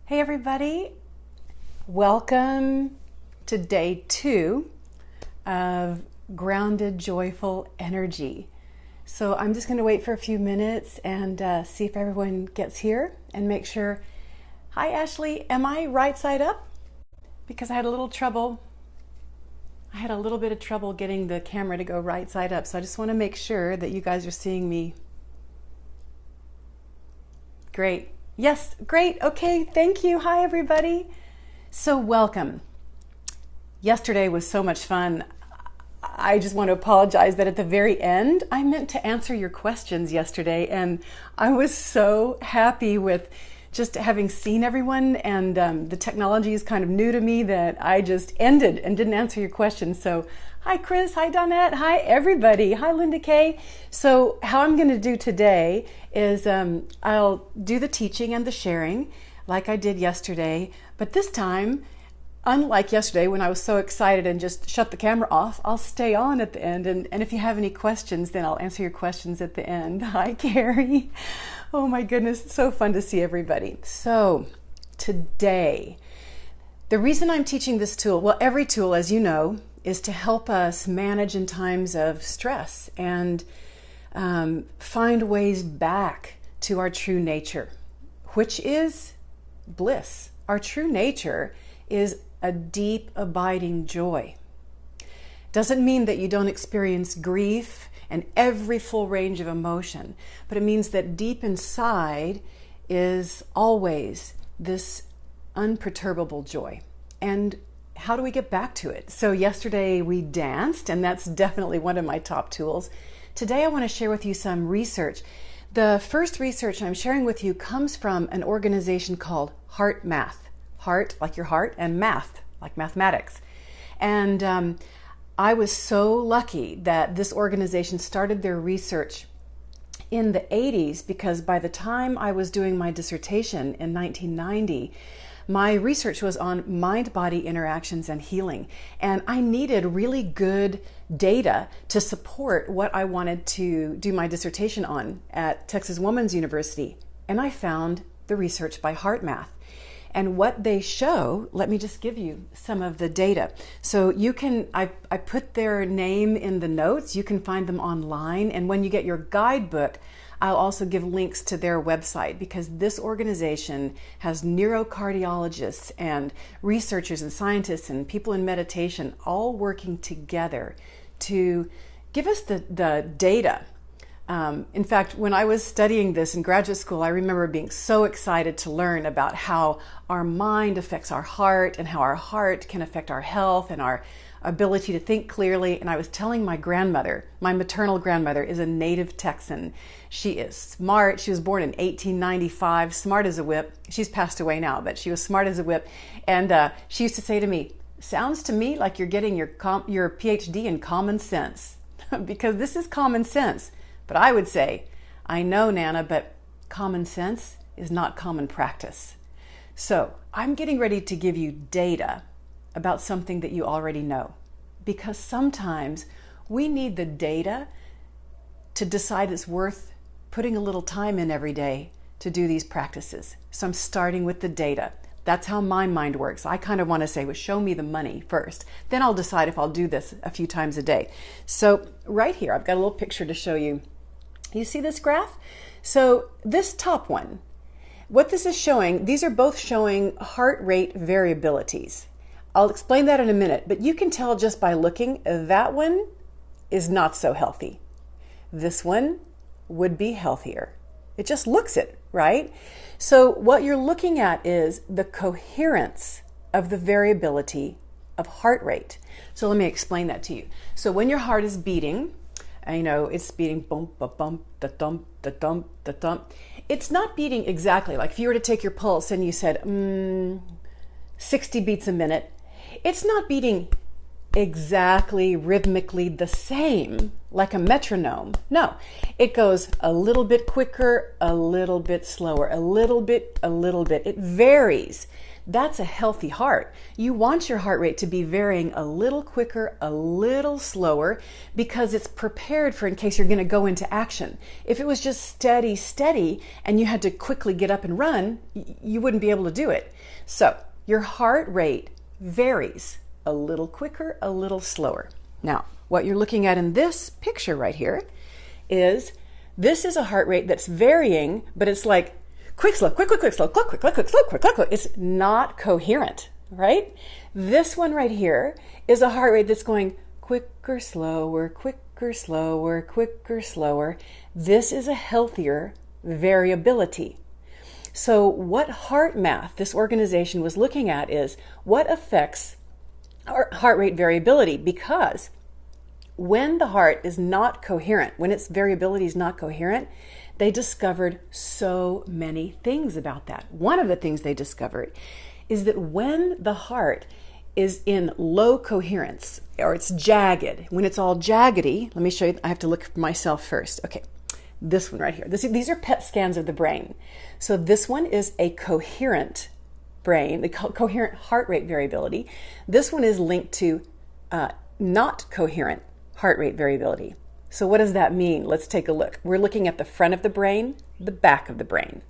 Hey everybody, welcome to day 2 of Grounded Joyful Energy. So I'm just going to wait for a few minutes and see if everyone gets here and make sure. Hi Ashley, am I right side up? Because I had a little bit of trouble getting the camera to go right side up. So I just want to make sure that you guys are seeing me. Great. Yes, great. Okay, thank you. Hi, everybody. So welcome. Yesterday was so much fun. I just want to apologize that at the very end, I meant to answer your questions yesterday, and I was so happy with just having seen everyone, and the technology is kind of new to me that I just ended and didn't answer your questions. So hi Chris, hi Donette, hi everybody, hi Linda Kay. So how I'm going to do today is I'll do the teaching and the sharing like I did yesterday, but this time, unlike yesterday when I was so excited and just shut the camera off, I'll stay on at the end, and if you have any questions, then I'll answer your questions at the end. Hi Carrie. Oh my goodness, it's so fun to see everybody. So today, the reason I'm teaching this tool, well, every tool, as you know, is to help us manage in times of stress and find ways back to our true nature, which is bliss. Our true nature is a deep, abiding joy. Doesn't mean that you don't experience grief and every full range of emotion, but it means that deep inside is always this unperturbable joy. And how do we get back to it? So yesterday we danced, and that's definitely one of my top tools. Today I want to share with you some research. The first research I'm sharing with you comes from an organization called HeartMath. Heart, like your heart, and math, like mathematics. And I was so lucky that this organization started their research in the 80s, because by the time I was doing my dissertation in 1990, my research was on mind-body interactions and healing. And I needed really good data to support what I wanted to do my dissertation on at Texas Woman's University. And I found the research by HeartMath. And what they show, let me just give you some of the data. So you can, I put their name in the notes, you can find them online. And when you get your guidebook, I'll also give links to their website, because this organization has neurocardiologists and researchers and scientists and people in meditation all working together to give us the data. In fact, when I was studying this in graduate school, I remember being so excited to learn about how our mind affects our heart and how our heart can affect our health and our ability to think clearly. And I was telling my grandmother, my maternal grandmother is a native Texan. She is smart. She was born in 1895, smart as a whip. She's passed away now, but she was smart as a whip. And she used to say to me, "Sounds to me like you're getting your PhD in common sense," because this is common sense. But I would say, I know, Nana, but common sense is not common practice. So I'm getting ready to give you data about something that you already know, because sometimes we need the data to decide it's worth putting a little time in every day to do these practices. So I'm starting with the data. That's how my mind works. I kind of want to say, well, show me the money first. Then I'll decide if I'll do this a few times a day. So right here, I've got a little picture to show you. You see this graph? So this top one, what this is showing, these are both showing heart rate variabilities. I'll explain that in a minute, but you can tell just by looking, that one is not so healthy. This one would be healthier. It just looks it, right? So what you're looking at is the coherence of the variability of heart rate. So let me explain that to you. So when your heart is beating, you know, it's beating bump, ba bump, da thump, da thump, da thump. It's not beating exactly like if you were to take your pulse and you said 60 beats a minute. It's not beating exactly rhythmically the same like a metronome. No, it goes a little bit quicker, a little bit slower, a little bit. It varies That's a healthy heart. You want your heart rate to be varying a little quicker, a little slower, because it's prepared for in case you're going to go into action. If it was just steady, steady, and you had to quickly get up and run, you wouldn't be able to do it. So your heart rate varies a little quicker, a little slower. Now, what you're looking at in this picture right here is this is a heart rate that's varying, but it's like quick, slow, quick, quick, quick, slow, quick, quick, quick, quick, slow, quick, quick, quick. It's not coherent, right? This one right here is a heart rate that's going quicker, slower, quicker, slower, quicker, slower. This is a healthier variability. So what HeartMath, this organization, was looking at is what affects our heart rate variability, because when the heart is not coherent, when its variability is not coherent, they discovered so many things about that. One of the things they discovered is that when the heart is in low coherence, or it's jagged, when it's all jaggedy, let me show you, I have to look for myself first. Okay, this one right here. These are PET scans of the brain. So this one is a coherent brain, the coherent heart rate variability. This one is linked to not coherent heart rate variability. So what does that mean? Let's take a look. We're looking at the front of the brain, the back of the brain.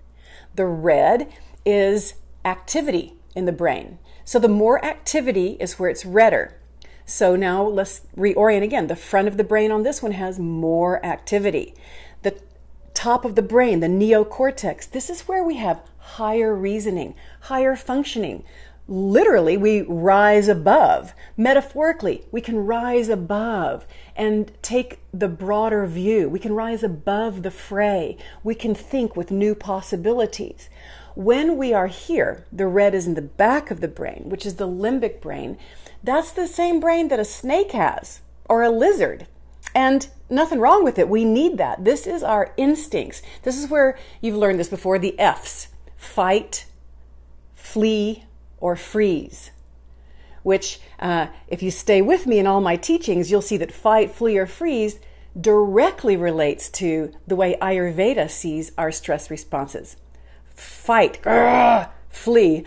The red is activity in the brain. So the more activity is where it's redder. So now let's reorient again. The front of the brain on this one has more activity. The top of the brain, the neocortex, this is where we have higher reasoning, higher functioning. Literally, we rise above. Metaphorically, we can rise above and take the broader view. We can rise above the fray. We can think with new possibilities. When we are here, the red is in the back of the brain, which is the limbic brain. That's the same brain that a snake has, or a lizard. And nothing wrong with it. We need that. This is our instincts. This is where you've learned this before, the F's. Fight, flee, or freeze, which if you stay with me in all my teachings, you'll see that fight, flee, or freeze directly relates to the way Ayurveda sees our stress responses. Fight, flee,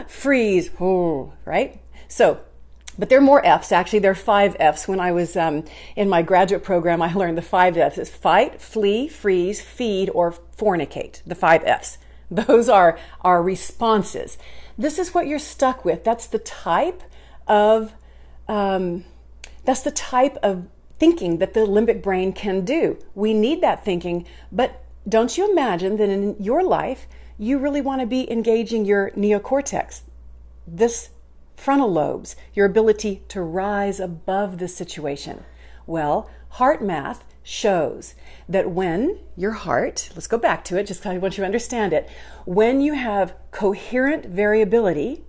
freeze, right? So, but there are more F's. Actually, there are 5 F's. When I was in my graduate program, I learned the 5 F's. It's fight, flee, freeze, feed, or fornicate, the 5 F's. Those are our responses. This is what you're stuck with. That's the type of thinking that the limbic brain can do. We need that thinking, but don't you imagine that in your life, you really want to be engaging your neocortex, this frontal lobes, your ability to rise above the situation. Well, HeartMath shows that when your heart, let's go back to it, just because I want you to understand it, when you have coherent variability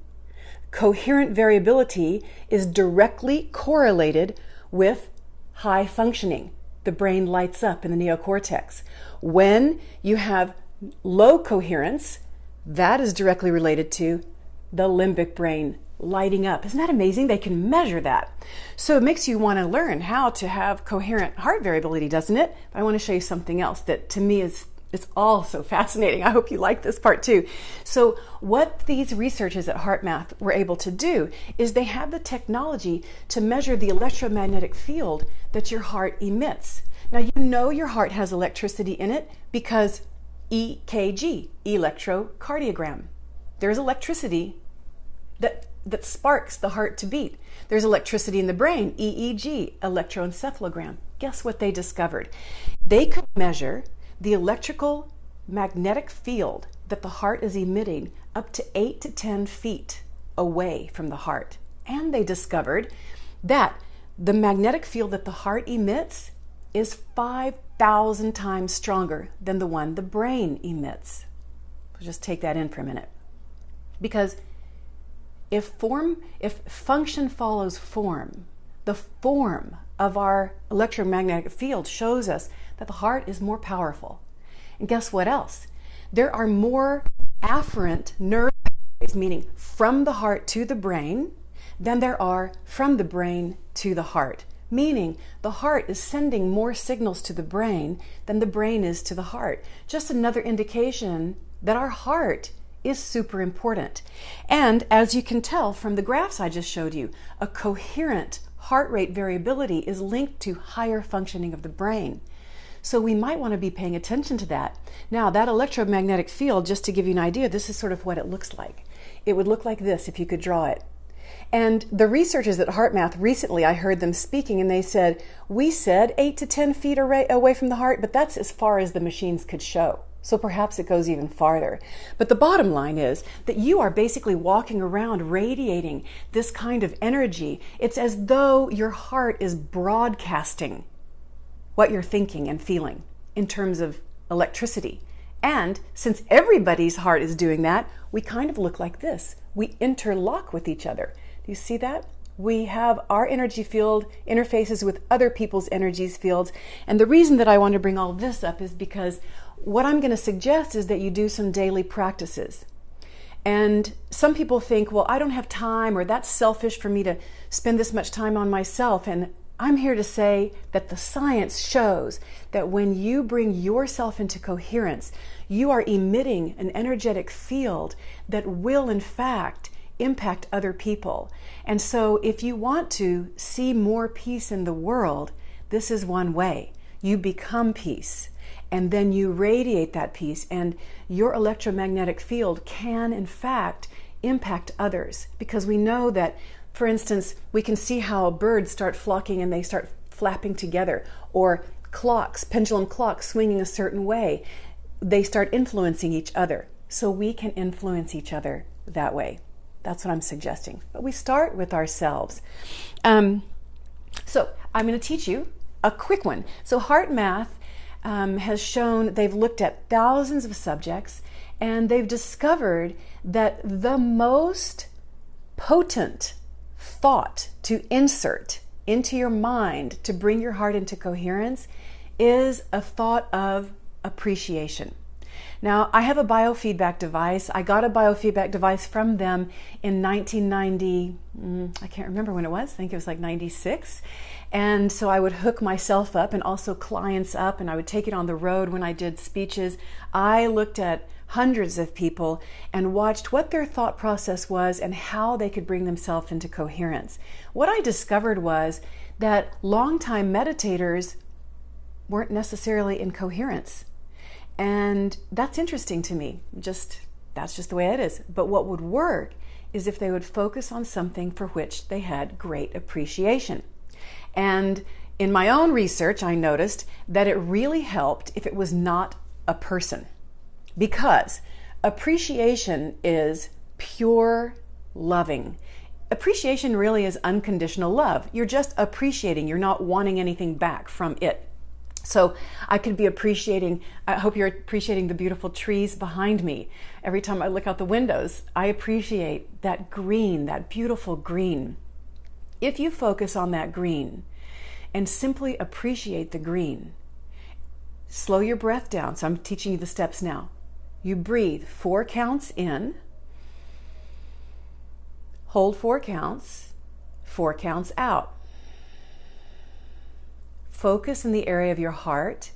is directly correlated with high functioning. The brain lights up in the neocortex. When you have low coherence, that is directly related to the limbic brain lighting up. Isn't that amazing? They can measure that. So it makes you want to learn how to have coherent heart variability, doesn't it? But I want to show you something else that to me is all so fascinating. I hope you like this part too. So what these researchers at HeartMath were able to do is they have the technology to measure the electromagnetic field that your heart emits. Now you know your heart has electricity in it because EKG, electrocardiogram. There's electricity that sparks the heart to beat. There's electricity in the brain, EEG, electroencephalogram. Guess what they discovered? They could measure the electrical magnetic field that the heart is emitting up to 8 to 10 feet away from the heart. And they discovered that the magnetic field that the heart emits is 5,000 times stronger than the one the brain emits. So just take that in for a minute. Because if function follows form, the form of our electromagnetic field shows us that the heart is more powerful. And guess what else? There are more afferent nerve pathways, meaning from the heart to the brain, than there are from the brain to the heart. Meaning the heart is sending more signals to the brain than the brain is to the heart. Just another indication that our heart is super important. And as you can tell from the graphs I just showed you, a coherent heart rate variability is linked to higher functioning of the brain. So we might want to be paying attention to that. Now, that electromagnetic field, just to give you an idea, this is sort of what it looks like. It would look like this if you could draw it. And the researchers at HeartMath, recently I heard them speaking, and they said, we said 8 to 10 feet away from the heart, but that's as far as the machines could show. So perhaps it goes even farther. But the bottom line is that you are basically walking around radiating this kind of energy. It's as though your heart is broadcasting what you're thinking and feeling in terms of electricity. And since everybody's heart is doing that, we kind of look like this. We interlock with each other. Do you see that? We have our energy field interfaces with other people's energy fields. And the reason that I want to bring all this up is because what I'm going to suggest is that you do some daily practices. And some people think, well, I don't have time, or that's selfish for me to spend this much time on myself. And I'm here to say that the science shows that when you bring yourself into coherence, you are emitting an energetic field that will, in fact, impact other people. And so if you want to see more peace in the world, this is one way. You become peace, and then you radiate that peace, and your electromagnetic field can, in fact, impact others. Because we know that, for instance, we can see how birds start flocking and they start flapping together, or clocks, pendulum clocks swinging a certain way. They start influencing each other. So we can influence each other that way. That's what I'm suggesting. But we start with ourselves. So I'm going to teach you a quick one. So HeartMath has shown, they've looked at thousands of subjects, and they've discovered that the most potent thought to insert into your mind to bring your heart into coherence is a thought of appreciation. Now, I have a biofeedback device. I got a biofeedback device from them in 1990, I can't remember when it was. I think it was like 96. And so I would hook myself up and also clients up, and I would take it on the road when I did speeches. I looked at hundreds of people and watched what their thought process was and how they could bring themselves into coherence. What I discovered was that longtime meditators weren't necessarily in coherence. And that's interesting to me. That's just the way it is. But what would work is if they would focus on something for which they had great appreciation. And in my own research, I noticed that it really helped if it was not a person. Because appreciation is pure loving. Appreciation really is unconditional love. You're just appreciating. You're not wanting anything back from it. So I could be appreciating, I hope you're appreciating the beautiful trees behind me. Every time I look out the windows, I appreciate that green, that beautiful green. If you focus on that green and simply appreciate the green, slow your breath down. So I'm teaching you the steps now. You breathe 4 counts in, hold 4 counts, 4 counts out. Focus in the area of your heart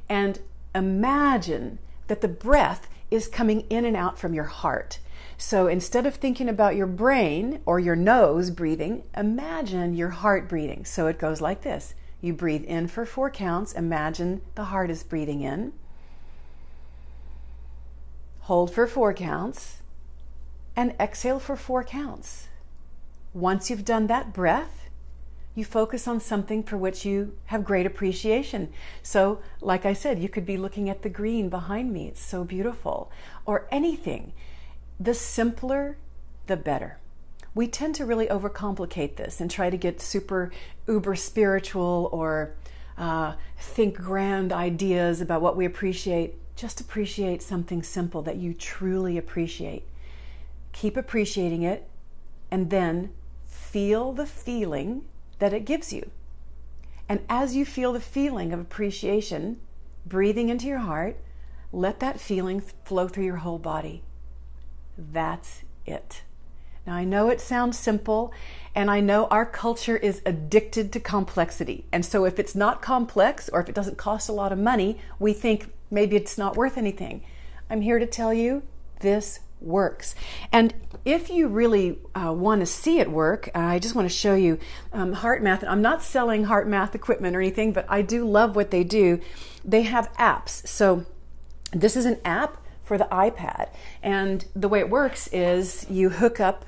and imagine that the breath is coming in and out from your heart. So instead of thinking about your brain or your nose breathing, imagine your heart breathing. So it goes like this. You breathe in for 4 counts. Imagine the heart is breathing in. Hold for 4 counts and exhale for 4 counts. Once you've done that breath, you focus on something for which you have great appreciation. So, like I said, you could be looking at the green behind me. It's so beautiful. Or anything. The simpler, the better. We tend to really overcomplicate this and try to get super uber spiritual or think grand ideas about what we appreciate. Just appreciate something simple that you truly appreciate. Keep appreciating it, and then feel the feeling that it gives you. And as you feel the feeling of appreciation, breathing into your heart, let that feeling flow through your whole body. That's it. Now, I know it sounds simple, and I know our culture is addicted to complexity. And so if it's not complex, or if it doesn't cost a lot of money, we think maybe it's not worth anything. I'm here to tell you this works. And if you really want to see it work, I just want to show you HeartMath. I'm not selling HeartMath equipment or anything, but I do love what they do. They have apps. So this is an app for the iPad, and the way it works is you hook up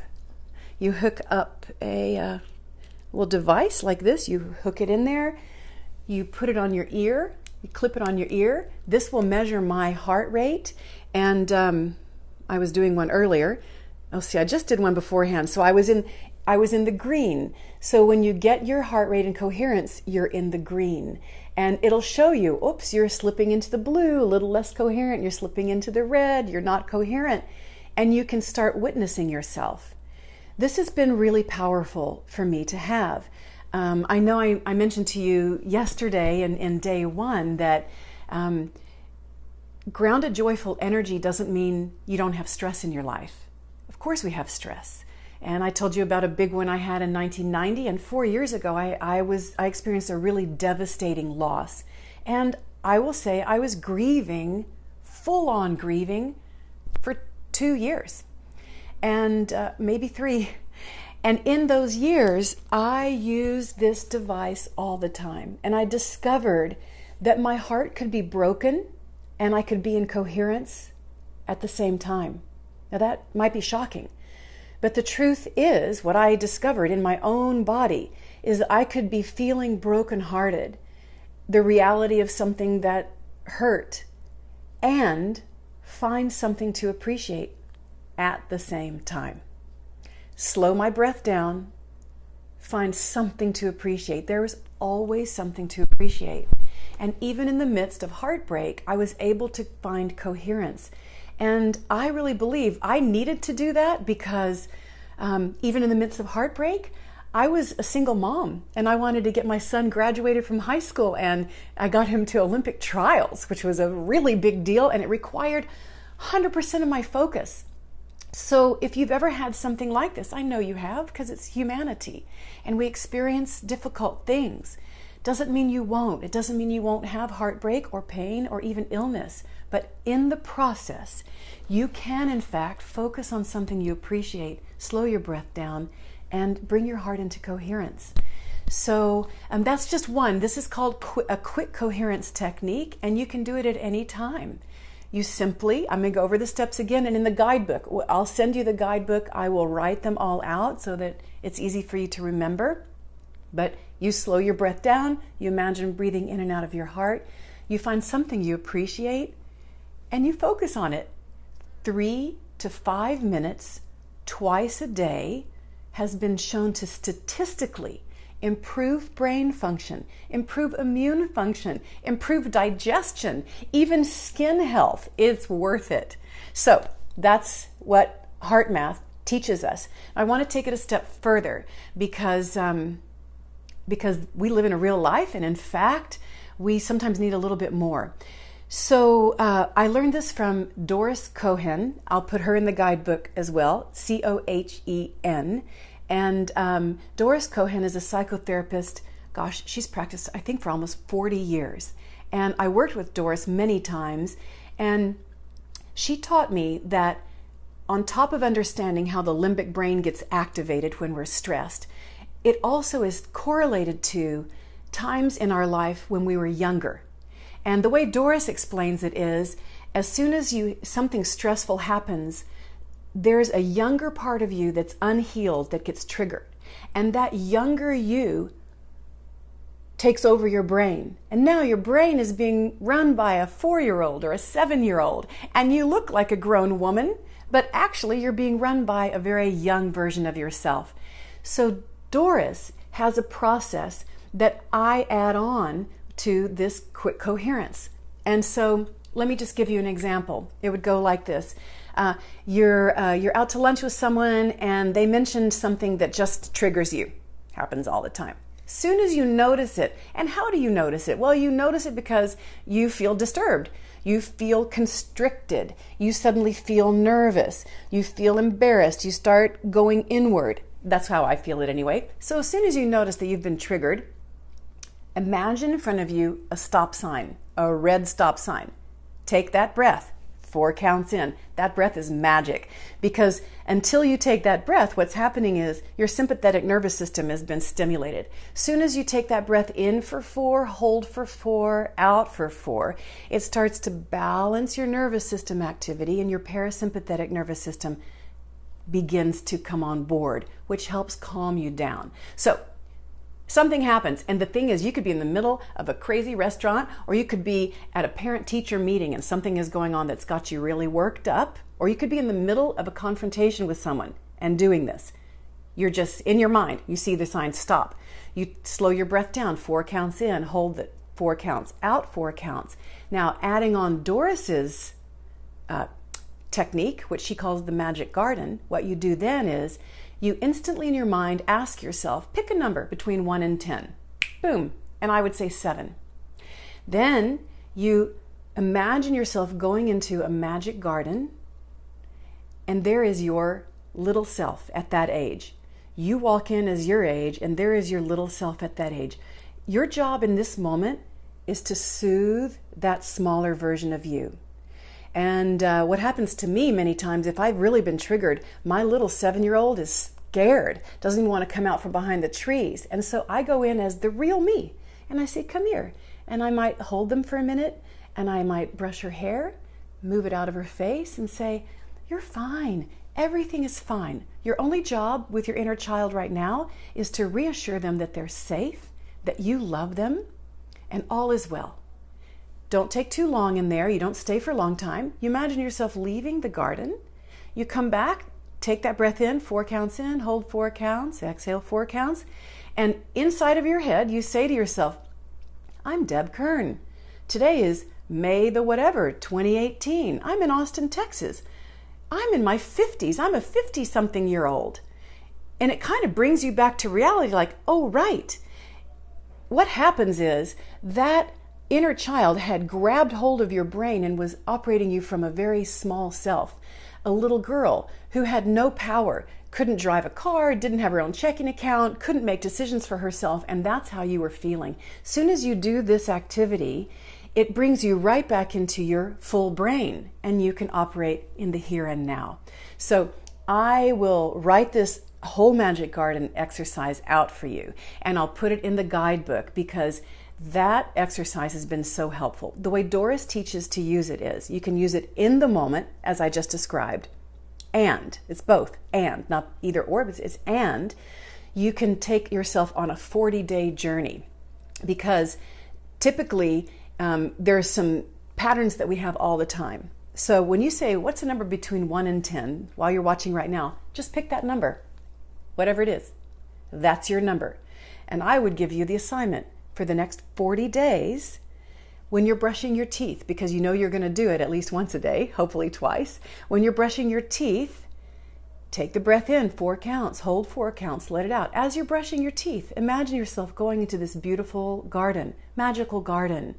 a little device like this. You hook it in there, you put it on your ear, you clip it on your ear. This will measure my heart rate, and I was doing one earlier. Oh, see, I just did one beforehand, so I was in the green. So when you get your heart rate and coherence, you're in the green. And it'll show you, oops, you're slipping into the blue, a little less coherent, you're slipping into the red, you're not coherent. And you can start witnessing yourself. This has been really powerful for me to have. I know I mentioned to you yesterday in day one that grounded, joyful energy doesn't mean you don't have stress in your life. Of course we have stress. And I told you about a big one I had in 1990, and 4 years ago I experienced a really devastating loss. And I will say I was grieving, full-on grieving, for 2 years, and maybe 3. And in those years, I used this device all the time. And I discovered that my heart could be broken and I could be in coherence at the same time. Now that might be shocking. But the truth is, what I discovered in my own body is that I could be feeling brokenhearted, the reality of something that hurt, and find something to appreciate at the same time. Slow my breath down, find something to appreciate. There was always something to appreciate. And even in the midst of heartbreak, I was able to find coherence. And I really believe I needed to do that because even in the midst of heartbreak, I was a single mom and I wanted to get my son graduated from high school, and I got him to Olympic trials, which was a really big deal, and it required 100% of my focus. So if you've ever had something like this, I know you have, because it's humanity and we experience difficult things. Doesn't mean you won't. It doesn't mean you won't have heartbreak or pain or even illness. But in the process, you can in fact focus on something you appreciate, slow your breath down, and bring your heart into coherence. So that's just one. This is called a quick coherence technique, and you can do it at any time. You simply, I'm going to go over the steps again, and in the guidebook, I'll send you the guidebook. I will write them all out so that it's easy for you to remember. But you slow your breath down, you imagine breathing in and out of your heart, you find something you appreciate, and you focus on it. 3 to 5 minutes twice a day has been shown to statistically improve brain function, improve immune function, improve digestion, even skin health. It's worth it. So that's what HeartMath teaches us. I want to take it a step further because we live in a real life, and in fact, we sometimes need a little bit more. So I learned this from Doris Cohen. I'll put her in the guidebook as well, Cohen. And Doris Cohen is a psychotherapist. Gosh, she's practiced, I think, for almost 40 years. And I worked with Doris many times, and she taught me that on top of understanding how the limbic brain gets activated when we're stressed, it also is correlated to times in our life when we were younger. And the way Doris explains it is, as soon as something stressful happens, there's a younger part of you that's unhealed that gets triggered. And that younger you takes over your brain. And now your brain is being run by a 4-year-old or a 7-year-old. And you look like a grown woman, but actually you're being run by a very young version of yourself. So Doris has a process that I add on to this quick coherence. And so let me just give you an example. It would go like this. You're out to lunch with someone and they mentioned something that just triggers you. Happens all the time. Soon as you notice it, and how do you notice it? Well, you notice it because you feel disturbed. You feel constricted. You suddenly feel nervous. You feel embarrassed. You start going inward. That's how I feel it anyway. So as soon as you notice that you've been triggered, imagine in front of you a stop sign, a red stop sign. Take that breath. 4 counts in. That breath is magic, because until you take that breath, what's happening is your sympathetic nervous system has been stimulated. Soon as you take that breath in for 4, hold for 4, out for 4, it starts to balance your nervous system activity, and your parasympathetic nervous system begins to come on board, which helps calm you down. So something happens, and the thing is, you could be in the middle of a crazy restaurant, or you could be at a parent-teacher meeting and something is going on that's got you really worked up, or you could be in the middle of a confrontation with someone and doing this. You're just in your mind, you see the sign stop. You slow your breath down, 4 counts in, hold it, 4 counts, out 4 counts. Now, adding on Doris's technique, which she calls the magic garden, what you do then is you instantly in your mind ask yourself, pick a number between 1 and 10. Boom. And I would say 7. Then you imagine yourself going into a magic garden, and there is your little self at that age. You walk in as your age, and there is your little self at that age. Your job in this moment is to soothe that smaller version of you. And what happens to me many times, if I've really been triggered, my little 7-year-old is scared, doesn't even want to come out from behind the trees. And so I go in as the real me, and I say, come here. And I might hold them for a minute, and I might brush her hair, move it out of her face, and say, you're fine. Everything is fine. Your only job with your inner child right now is to reassure them that they're safe, that you love them, and all is well. Don't take too long in there. You don't stay for a long time. You imagine yourself leaving the garden. You come back, take that breath in, 4 counts in, hold 4 counts, exhale 4 counts. And inside of your head, you say to yourself, I'm Deb Kern. Today is May the whatever, 2018. I'm in Austin, Texas. I'm in my 50s. I'm a 50-something-year-old. And it kind of brings you back to reality, like, oh, right. What happens is that inner child had grabbed hold of your brain and was operating you from a very small self. A little girl who had no power, couldn't drive a car, didn't have her own checking account, couldn't make decisions for herself, and that's how you were feeling. Soon as you do this activity, it brings you right back into your full brain, and you can operate in the here and now. So I will write this whole Magic Garden exercise out for you, and I'll put it in the guidebook, because that exercise has been so helpful. The way Doris teaches to use it is you can use it in the moment, as I just described, and it's both, and not either or, but it's and. You can take yourself on a 40-day journey, because typically there are some patterns that we have all the time. So when you say, what's a number between 1 and 10, while you're watching right now, just pick that number, whatever it is. That's your number. And I would give you the assignment for the next 40 days, when you're brushing your teeth, because you know you're going to do it at least once a day, hopefully twice. When you're brushing your teeth, take the breath in, 4 counts, hold 4 counts, let it out. As you're brushing your teeth, imagine yourself going into this beautiful garden, magical garden,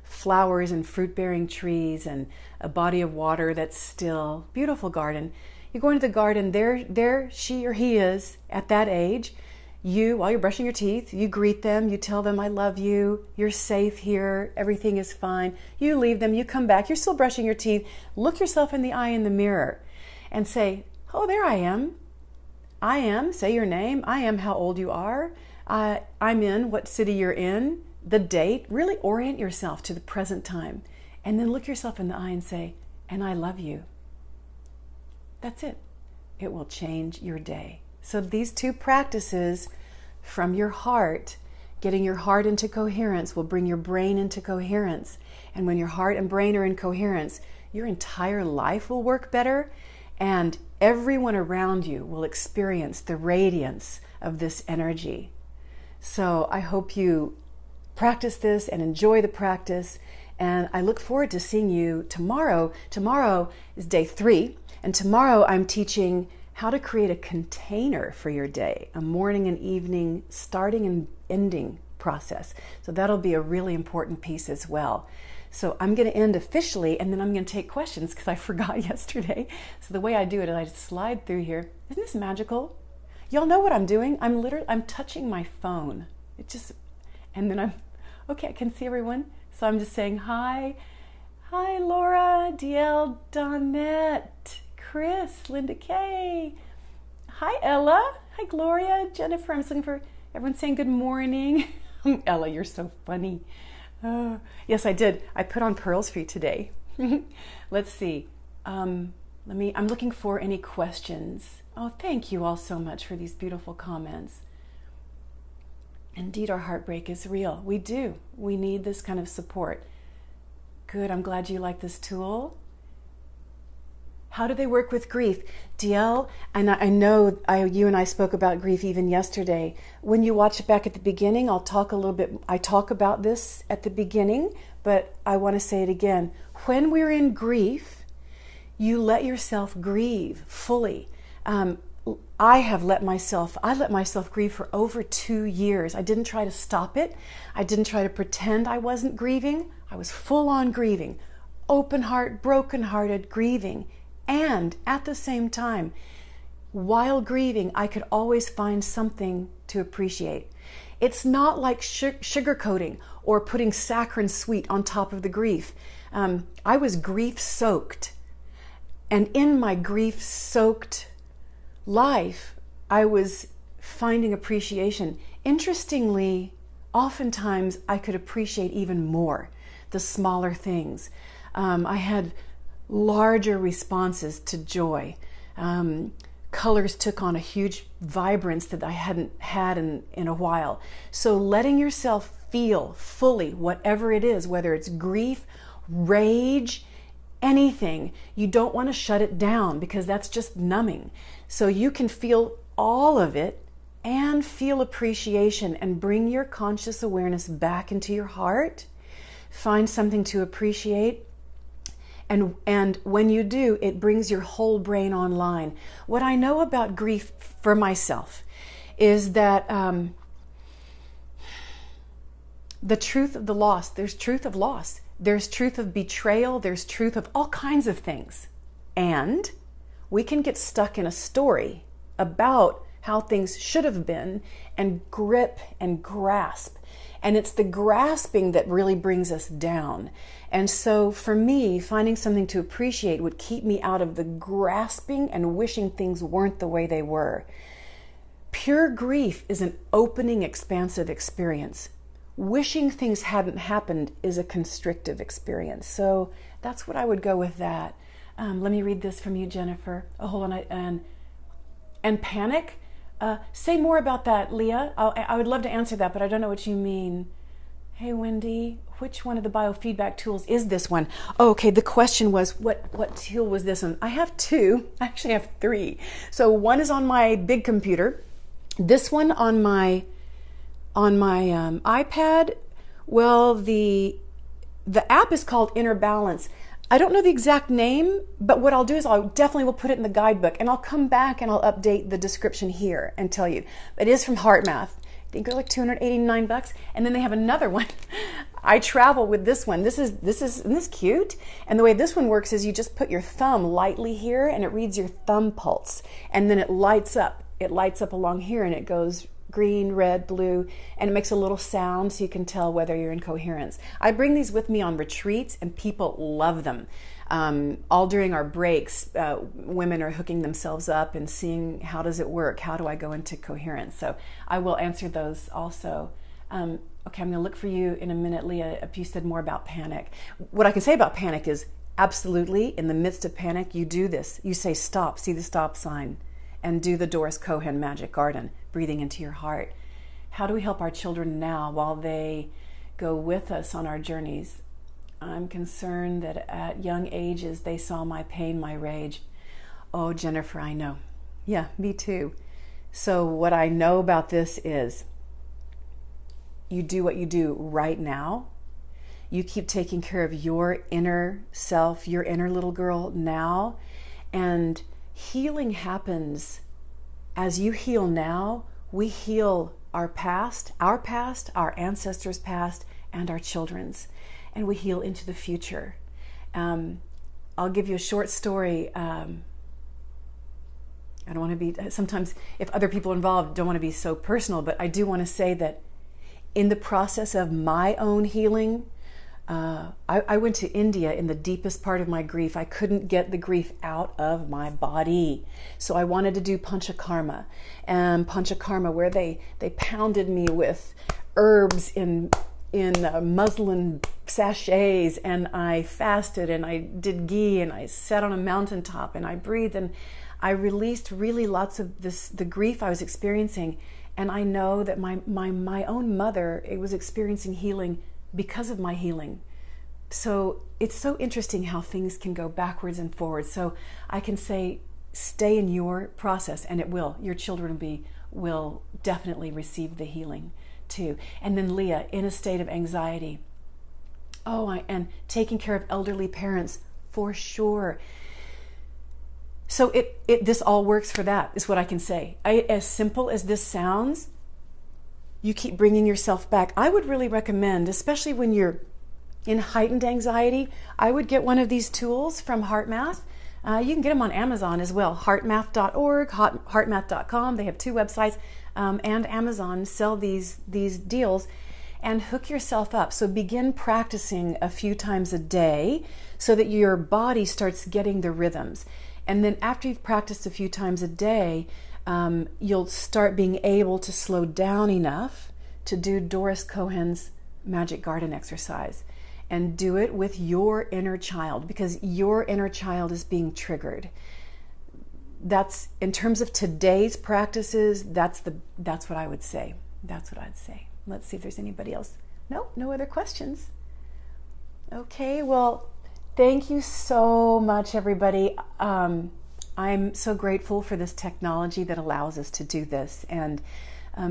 flowers and fruit-bearing trees and a body of water that's still, beautiful garden. You go into the garden, there she or he is at that age. You, while you're brushing your teeth, you greet them, you tell them, I love you, you're safe here, everything is fine. You leave them, you come back, you're still brushing your teeth. Look yourself in the eye in the mirror and say, oh, there I am. I am, say your name, I am how old you are, I'm in what city you're in, the date. Really orient yourself to the present time. And then look yourself in the eye and say, and I love you. That's it. It will change your day. So these 2 practices from your heart, getting your heart into coherence, will bring your brain into coherence. And when your heart and brain are in coherence, your entire life will work better, and everyone around you will experience the radiance of this energy. So I hope you practice this and enjoy the practice. And I look forward to seeing you tomorrow. Tomorrow is day 3. And tomorrow I'm teaching how to create a container for your day, a morning and evening starting and ending process. So that'll be a really important piece as well. So I'm going to end officially, and then I'm going to take questions because I forgot yesterday. So the way I do it is I just slide through here. Isn't this magical? Y'all know what I'm doing? I'm touching my phone. And then okay, I can see everyone. So I'm just saying hi, Hi, Laura, DL, Donette, Chris, Linda K. Hi, Ella. Hi, Gloria, Jennifer. I'm just looking for everyone saying good morning. Ella, you're so funny. Yes, I did. I put on pearls for you today. Let's see. I'm looking for any questions. Oh, thank you all so much for these beautiful comments. Indeed, our heartbreak is real. We do. We need this kind of support. Good. I'm glad you like this tool. How do they work with grief? DL, and I know you and I spoke about grief even yesterday. When you watch it back at the beginning, I talk about this at the beginning, but I want to say it again. When we're in grief, you let yourself grieve fully. I let myself grieve for over 2 years. I didn't try to stop it. I didn't try to pretend I wasn't grieving. I was full on grieving, open heart, broken hearted grieving. And at the same time, while grieving, I could always find something to appreciate. It's not like sugarcoating or putting saccharine sweet on top of the grief. I was grief soaked. And in my grief soaked life, I was finding appreciation. Interestingly, oftentimes I could appreciate even more the smaller things. I had larger responses to joy. Colors took on a huge vibrance that I hadn't had in a while. So letting yourself feel fully whatever it is, whether it's grief, rage, anything, you don't want to shut it down because that's just numbing. So you can feel all of it and feel appreciation and bring your conscious awareness back into your heart. Find something to appreciate. And when you do, it brings your whole brain online. What I know about grief for myself is that the truth of the loss, there's truth of loss. There's truth of betrayal. There's truth of all kinds of things. And we can get stuck in a story about how things should have been and grip and grasp. And it's the grasping that really brings us down. And so for me, finding something to appreciate would keep me out of the grasping and wishing things weren't the way they were. Pure grief is an opening, expansive experience. Wishing things hadn't happened is a constrictive experience. So that's what I would go with that. Let me read this from you, Jennifer. Oh, hold on. And panic? Say more about that, Leah. I would love to answer that, but I don't know what you mean. Hey, Wendy, which one of the biofeedback tools is this one? Oh, okay, the question was, what tool was this one? I have two. I actually have three. So one is on my big computer. This one on my iPad. Well, the app is called Inner Balance. I don't know the exact name, but what I'll do is I'll definitely will put it in the guidebook, and I'll come back and I'll update the description here and tell you. It is from HeartMath. I think they're like $289, and then they have another one. I travel with this one. Isn't this cute? And the way this one works is you just put your thumb lightly here, and it reads your thumb pulse, and then it lights up. It lights up along here, and it goes green, red, blue, and it makes a little sound so you can tell whether you're in coherence. I bring these with me on retreats and people love them. All during our breaks, women are hooking themselves up and seeing how does it work? How do I go into coherence? So I will answer those also. Okay, I'm going to look for you in a minute, Leah, if you said more about panic. What I can say about panic is absolutely in the midst of panic, you do this. You say stop, see the stop sign, and do the Doris Cohen Magic Garden, breathing into your heart. How do we help our children now while they go with us on our journeys? I'm concerned that at young ages they saw my pain, my rage. Oh, Jennifer, I know. Yeah, me too. So what I know about this is you do what you do right now. You keep taking care of your inner self, your inner little girl now, and healing happens as you heal now. We heal our past, our ancestors' past, and our children's, and we heal into the future. I'll give you a short story. I don't want to be, sometimes if other people involved don't want to be so personal, but I do want to say that in the process of my own healing, I went to India in the deepest part of my grief. I couldn't get the grief out of my body. So I wanted to do Panchakarma. And Panchakarma, where they pounded me with herbs in muslin sachets, and I fasted, and I did ghee, and I sat on a mountaintop, and I breathed, and I released really lots of the grief I was experiencing. And I know that my own mother was experiencing healing because of my healing. So it's so interesting how things can go backwards and forwards. So I can say, stay in your process, and it will. Your children will definitely receive the healing too. And then Leah, in a state of anxiety. And taking care of elderly parents, for sure. So this all works for that, is what I can say. As simple as this sounds, you keep bringing yourself back. I would really recommend, especially when you're in heightened anxiety, I would get one of these tools from HeartMath. You can get them on Amazon as well, heartmath.org, heartmath.com. They have 2 websites, and Amazon sell these deals, and hook yourself up. So begin practicing a few times a day so that your body starts getting the rhythms. And then after you've practiced a few times a day, you'll start being able to slow down enough to do Doris Cohen's Magic Garden exercise, and do it with your inner child, because your inner child is being triggered. That's, in terms of today's practices, that's what I would say. That's what I'd say. Let's see if there's anybody else. No other questions. Okay, well, thank you so much, everybody. I'm so grateful for this technology that allows us to do this. And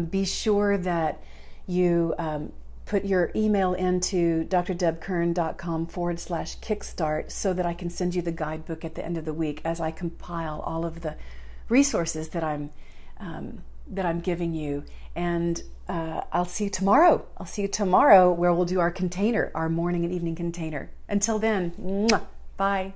be sure that you put your email into drdebkern.com/kickstart so that I can send you the guidebook at the end of the week as I compile all of the resources that I'm giving you. And I'll see you tomorrow. I'll see you tomorrow, where we'll do our container, our morning and evening container. Until then, bye.